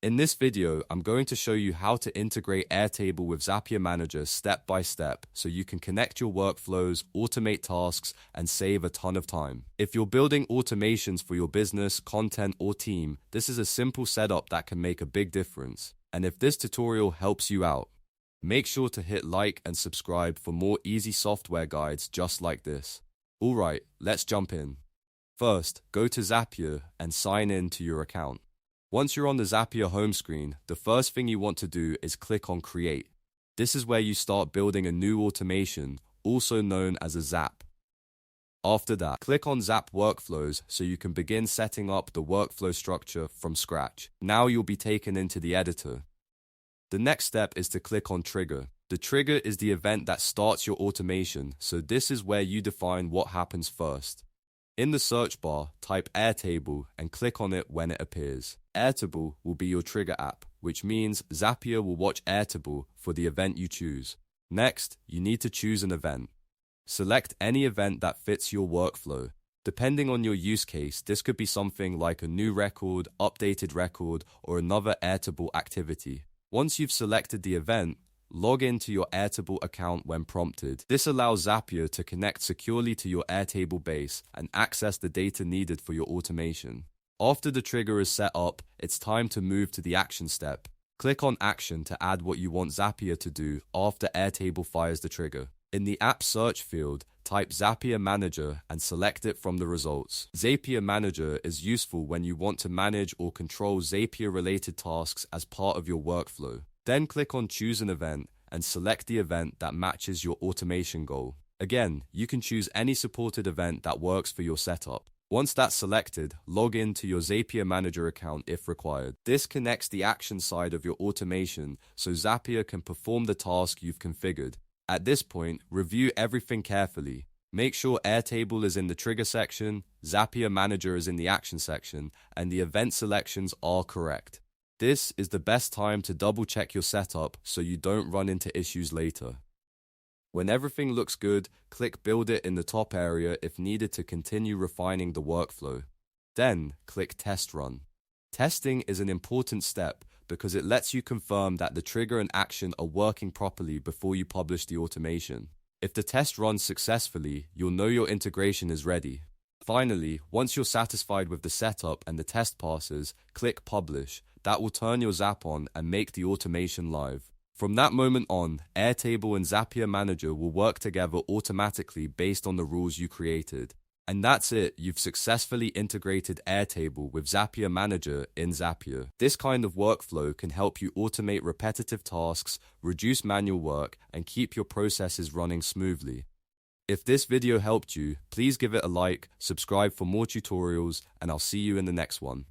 In this video, I'm going to show you how to integrate Airtable with Zapier Manager step by step so you can connect your workflows, automate tasks, and save a ton of time. If you're building automations for your business, content, or team, this is a simple setup that can make a big difference. And if this tutorial helps you out, make sure to hit like and subscribe for more easy software guides just like this. Alright, let's jump in. First, go to Zapier and sign in to your account. Once you're on the Zapier home screen, the first thing you want to do is click on Create. This is where you start building a new automation, also known as a Zap. After that, click on Zap Workflows so you can begin setting up the workflow structure from scratch. Now you'll be taken into the editor. The next step is to click on Trigger. The trigger is the event that starts your automation, so this is where you define what happens first. In the search bar, type Airtable and click on it when it appears. Airtable will be your trigger app, which means Zapier will watch Airtable for the event you choose. Next, you need to choose an event. Select any event that fits your workflow. Depending on your use case, this could be something like a new record, updated record, or another Airtable activity. Once you've selected the event, log into your Airtable account when prompted. This allows Zapier to connect securely to your Airtable base and access the data needed for your automation. After the trigger is set up, it's time to move to the action step. Click on Action to add what you want Zapier to do after Airtable fires the trigger. In the App Search field, type Zapier Manager and select it from the results. Zapier Manager is useful when you want to manage or control Zapier-related tasks as part of your workflow. Then click on Choose an Event and select the event that matches your automation goal. Again, you can choose any supported event that works for your setup. Once that's selected, log in to your Zapier Manager account if required. This connects the action side of your automation so Zapier can perform the task you've configured. At this point, review everything carefully. Make sure Airtable is in the trigger section, Zapier Manager is in the action section, and the event selections are correct. This is the best time to double-check your setup so you don't run into issues later. When everything looks good, click Build It in the top area if needed to continue refining the workflow. Then, click Test Run. Testing is an important step because it lets you confirm that the trigger and action are working properly before you publish the automation. If the test runs successfully, you'll know your integration is ready. Finally, once you're satisfied with the setup and the test passes, click Publish. That will turn your Zap on and make the automation live. From that moment on, Airtable and Zapier Manager will work together automatically based on the rules you created. And that's it, you've successfully integrated Airtable with Zapier Manager in Zapier. This kind of workflow can help you automate repetitive tasks, reduce manual work, and keep your processes running smoothly. If this video helped you, please give it a like, subscribe for more tutorials, and I'll see you in the next one.